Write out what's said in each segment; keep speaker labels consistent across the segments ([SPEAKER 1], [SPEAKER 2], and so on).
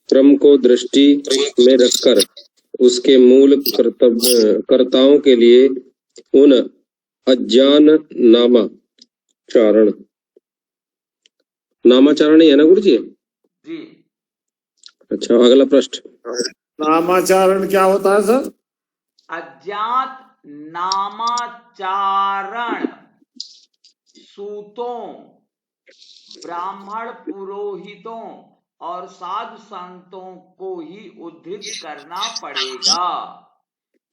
[SPEAKER 1] क्रम को दृष्टि में रखकर उसके मूल कर्ताओं के लिए उन अज्ञान नामाचारण ही है ना गुरु जी?
[SPEAKER 2] जी।
[SPEAKER 1] अच्छा, अगला प्रश्न।
[SPEAKER 3] नामाचारण क्या होता है सर?
[SPEAKER 2] अज्ञात नामाचारण सूतों, ब्राह्मण पुरोहितों और साधु संतों को ही उद्धृत करना पड़ेगा।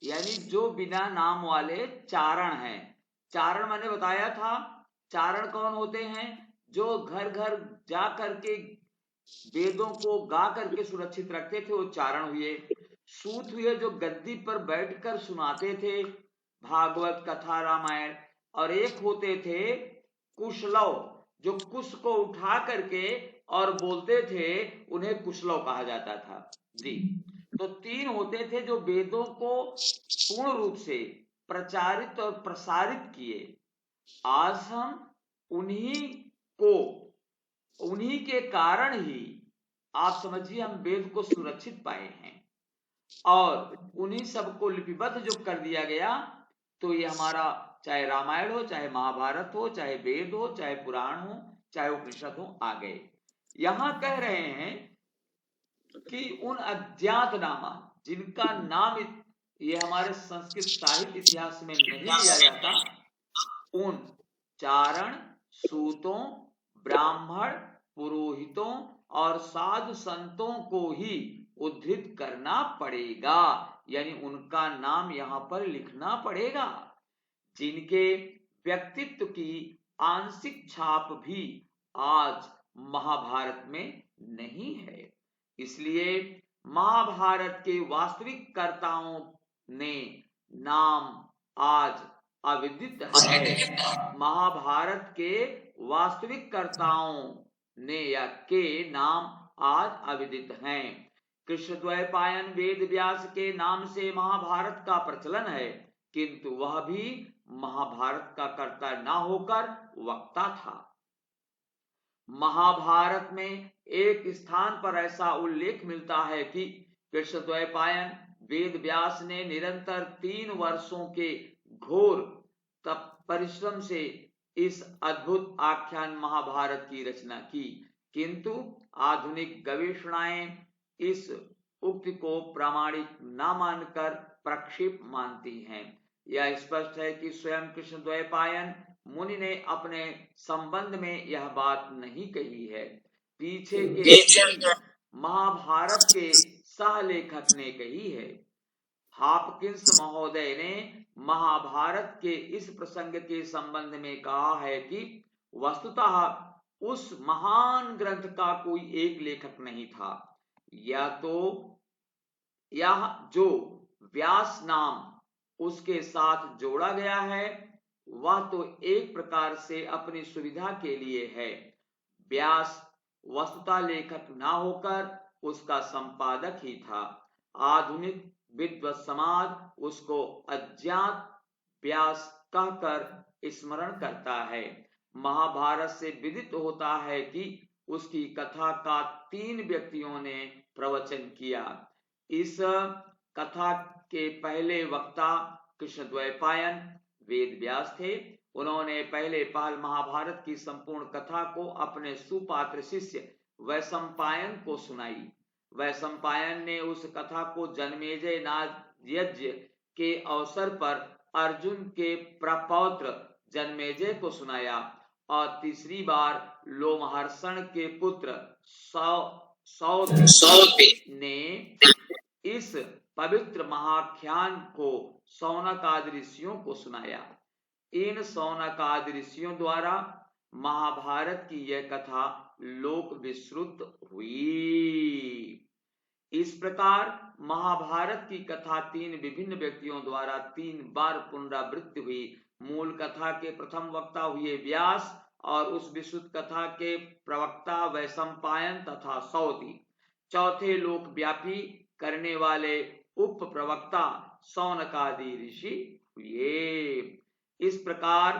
[SPEAKER 2] यानी जो बिना नाम वाले चारण हैं। चारण मैंने बताया था, चारण कौन होते हैं? जो घर घर जा करके वेदों को गा करके सुरक्षित रखते थे, वो चारण हुए। सूत हुए जो गद्दी पर बैठकर सुनाते थे भागवत कथा रामायण। और एक होते थे कुशलव, जो कुश को उठा करके और बोलते थे, उन्हें कुशलव कहा जाता था जी। तो तीन होते थे जो वेदों को पूर्ण रूप से प्रचारित और प्रसारित किए। आज हम उन्हीं के कारण ही आप समझिए हम वेद को सुरक्षित पाए हैं और उन्हीं सबको लिपिबद्ध जो कर दिया गया। तो ये हमारा चाहे रामायण हो, चाहे महाभारत हो, चाहे वेद हो, चाहे पुराण हो, चाहे उपनिषद हो, आ गए। यहां कह रहे हैं कि उन अज्ञात नामा, जिनका नाम ये हमारे संस्कृत साहित्य इतिहास में नहीं लिया जाता, उन चारण, सूतों, ब्राह्मण, पुरोहितों और साधु संतों को ही उद्धृत करना पड़ेगा। यानी उनका नाम यहां पर लिखना पड़ेगा, जिनके व्यक्तित्व की आंशिक छाप भी आज महाभारत में नहीं है। इसलिए महाभारत के वास्तविक कर्ताओं ने नाम आज अविदित है। महाभारत के वास्तविक कर्ताओं ने या के नाम आज अविदित हैं। कृष्णद्वैपायन वेद व्यास के नाम से महाभारत का प्रचलन है, किंतु वह भी महाभारत का कर्ता ना होकर वक्ता था। महाभारत में एक स्थान पर ऐसा उल्लेख मिलता है कि कृष्णद्वैपायन वेद व्यास ने निरंतर 3 वर्षों के घोर तप परिश्रम से इस अद्भुत आख्यान महाभारत की रचना की, किंतु आधुनिक गवेषणाएं इस उक्ति को प्रामाणिक न मानकर प्रक्षेप मानती हैं। यह स्पष्ट है कि स्वयं कृष्णद्वैपायन मुनि ने अपने संबंध में यह बात नहीं कही है, पीछे के महाभारत के सहलेखक ने कही है। हॉपकिंस महोदय ने महाभारत के इस प्रसंग के संबंध में कहा है कि वस्तुतः उस महान ग्रंथ का कोई एक लेखक नहीं था, या तो यह जो व्यास नाम उसके साथ जोड़ा गया है वह तो एक प्रकार से अपनी सुविधा के लिए है। व्यास वस्तुतः लेखक ना होकर उसका संपादक ही था। आधुनिक विद्वत समाज उसको अज्ञात व्यास कहकर स्मरण करता है। महाभारत से विदित होता है कि उसकी कथा का 3 व्यक्तियों ने प्रवचन किया। इस कथा के पहले वक्ता कृष्णद्वैपायन वेद व्यास थे। उन्होंने पहले पहल महाभारत की संपूर्ण कथा को अपने सुपात्र शिष्य वैशंपायन को सुनाई। वैशंपायन ने उस कथा को जन्मेजय नाग यज्ञ के अवसर पर अर्जुन के प्रपौत्र जन्मेजय को सुनाया और तीसरी बार लोमहर्षण के पुत्र सौति ने इस पवित्र महाख्यान को शौनक आदि ऋषियों को सुनाया। इन शौनक आदि ऋषियों द्वारा महाभारत की यह कथा लोक विश्रुत हुई। इस प्रकार महाभारत की कथा 3 विभिन्न व्यक्तियों द्वारा 3 बार पुनरावृत्ति हुई। मूल कथा के प्रथम वक्ता हुए व्यास और उस विशुद्ध कथा के प्रवक्ता वैशंपायन तथा सौति। चौथे लोक व्यापी करने वाले उप प्रवक्ता शौनकादि ऋषि हुए। इस प्रकार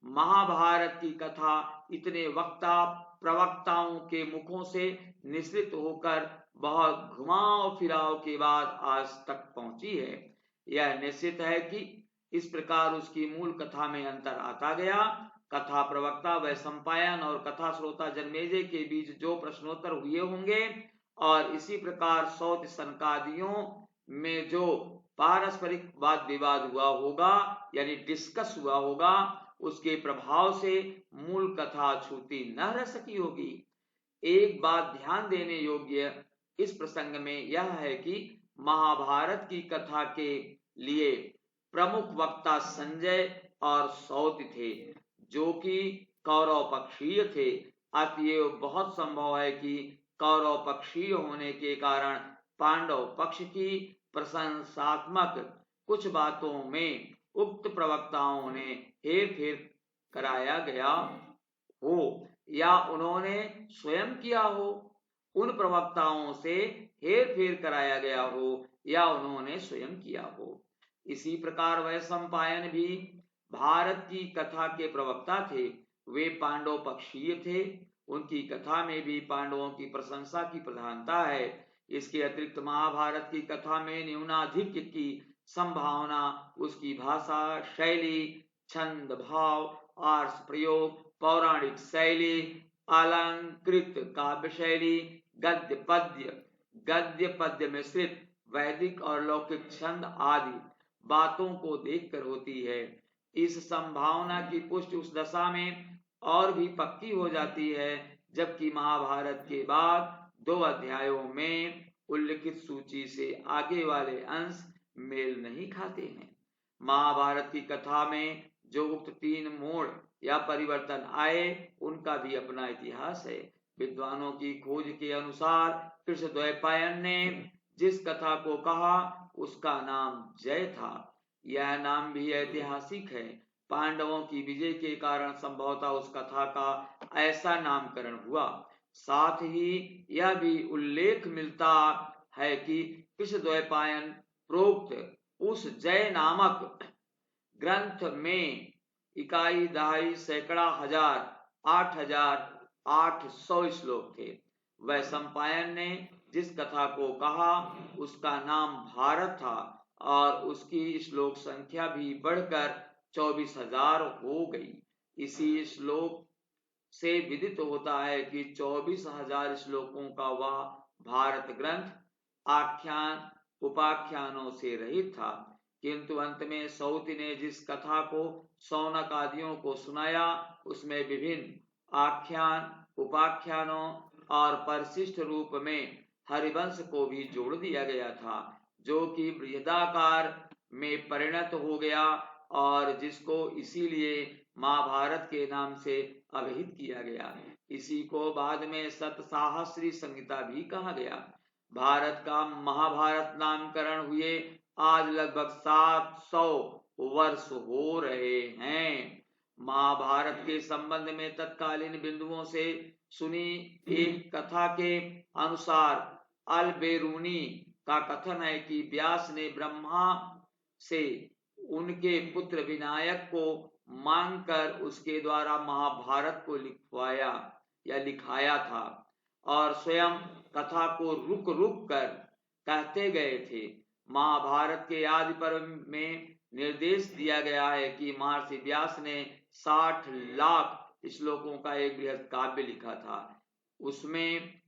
[SPEAKER 2] महाभारत की कथा इतने वक्ता प्रवक्ताओं के मुखों से निश्रित होकर बहुत घुमाव फिराव के बाद आज तक पहुंची है। यह निश्चित है कि इस प्रकार उसकी मूल कथा में अंतर आता गया। कथा प्रवक्ता वैशंपायन और कथा श्रोता जन्मेजय के बीच जो प्रश्नोत्तर हुए होंगे और इसी प्रकार सौत सनकादियों में जो पारस्परिक वाद विवाद हुआ होगा यानी डिस्कस हुआ होगा, उसके प्रभाव से मूल कथा छूती न रह सकी होगी। एक बात ध्यान देने योग्य इस प्रसंग में यह है कि महाभारत की कथा के लिए प्रमुख वक्ता संजय और सौति थे, जो कि कौरव पक्षीय थे। अतएव बहुत संभव है कि कौरव पक्षीय होने के कारण पांडव पक्ष की प्रशंसात्मक कुछ बातों में उक्त प्रवक्ताओं ने हेर फेर कराया गया हो या उन्होंने स्वयं किया हो। उन प्रवक्ताओं से हेर फेर कराया गया हो या उन्होंने स्वयं किया हो। इसी प्रकार वैशंपायन भी भारत की कथा के प्रवक्ता थे। वे पांडव पक्षीय थे। उनकी कथा में भी पांडवों की प्रशंसा की प्रधानता है। इसके अतिरिक्त महाभारत की कथा में न्यूनाधिक्य की संभावना उसकी भाषा, शैली, छंद, भाव, आर्ष प्रयोग, पौराणिक शैली, अलंकृत काव्य शैली, गद्य पद्य मिश्रित वैदिक और लौकिक छंद आदि बातों को देखकर होती है। इस संभावना की पुष्टि उस दशा में और भी पक्की हो जाती है जबकि महाभारत के बाद 2 अध्यायों में उल्लिखित सूची से आगे वाले अंश मेल नहीं खाते हैं। महाभारत की कथा में जो उक्त 3 मोड़ या परिवर्तन आए, उनका भी अपना इतिहास है। विद्वानों की खोज के अनुसार कृष्णद्वैपायन ने जिस कथा को कहा उसका नाम जय था। यह नाम भी ऐतिहासिक है। पांडवों की विजय के कारण संभवतः उस कथा का ऐसा नामकरण हुआ। साथ ही यह भी उल्लेख मिलता है कि कृष्णद्वैपायन प्रोक्त उस जय नामक ग्रंथ में इकाई दहाई सैकड़ा हजार 8,800 श्लोक थे। वैशंपायन ने जिस कथा को कहा उसका नाम भारत था और उसकी श्लोक संख्या भी बढ़कर 24,000 हो गई। इसी श्लोक से विदित होता है कि 24,000 श्लोकों का वह भारत ग्रंथ आख्यान उपाख्यानों से रहित था। किंतु अंत में सौति ने जिस कथा को सौनक आदियों को सुनाया उसमें विभिन्न आख्यान उपाख्यानों और परिशिष्ट रूप में हरिवंश को भी जोड़ दिया गया था, जो कि बृहदाकार में परिणत हो गया और जिसको इसीलिए महाभारत के नाम से अभिहित किया गया। इसी को बाद में सतसाहस्री संहिता भी कहा गया। भारत का महाभारत नामकरण हुए आज लगभग 700 वर्ष हो रहे हैं। महाभारत के संबंध में तत्कालीन बिंदुओं से सुनी एक कथा के अनुसार अलबेरूनी का कथन है कि व्यास ने ब्रह्मा से उनके पुत्र विनायक को मांगकर उसके द्वारा महाभारत को लिखवाया या लिखाया था और स्वयं कथा को रुक रुक कर कहते गए थे। महाभारत के आदि पर्व में निर्देश दिया गया है कि महर्षि व्यास ने 60 लाख श्लोकों का एक बृहद काव्य लिखा था। उसमें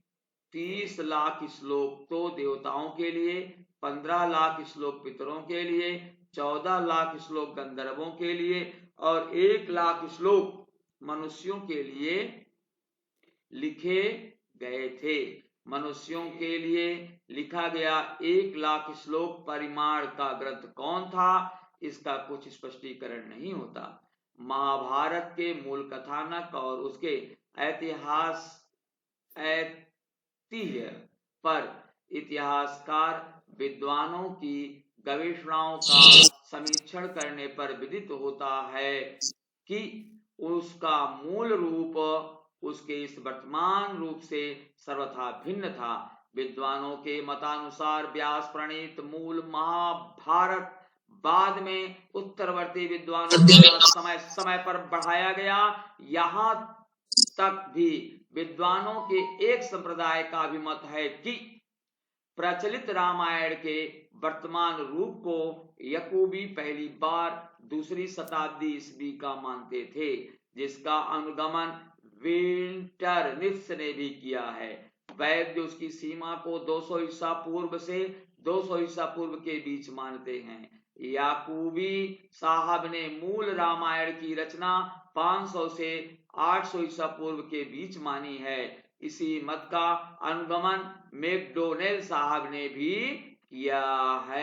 [SPEAKER 2] 30 लाख श्लोक तो देवताओं के लिए, 15 लाख श्लोक पितरों के लिए, 14 लाख श्लोक गंधर्वों के लिए और 1 लाख श्लोक मनुष्यों के लिए लिखे गए थे। मनुष्यों के लिए लिखा गया 1 लाख श्लोक परिमाण का ग्रंथ कौन था, इसका कुछ स्पष्टीकरण नहीं होता। महाभारत के मूल कथानक और उसके ऐतिह्य पर इतिहासकार विद्वानों की गवेषणाओं का समीक्षण करने पर विदित होता है कि उसका मूल रूप उसके इस वर्तमान रूप से सर्वथा भिन्न था। विद्वानों के मतानुसार व्यास प्रणीत मूल महाभारत बाद में उत्तरवर्ती विद्वानों द्वारा समय समय पर बढ़ाया गया। यहाँ तक भी विद्वानों के एक संप्रदाय का अभिमत है कि प्रचलित रामायण के वर्तमान रूप को याकूबी पहली बार दूसरी शताब्दी ईस्वी का मानते थे, जिसका अनुगमन विंटरनित्स ने भी किया है। वैद्य उसकी सीमा को 200 ईसा पूर्व से 200 ईसा पूर्व के बीच मानते हैं। याकूबी साहब ने मूल रामायण की रचना 500 से 800 ईसा पूर्व के बीच मानी है। इसी मत का अनुगमन मैकडोनेल साहब ने भी किया है।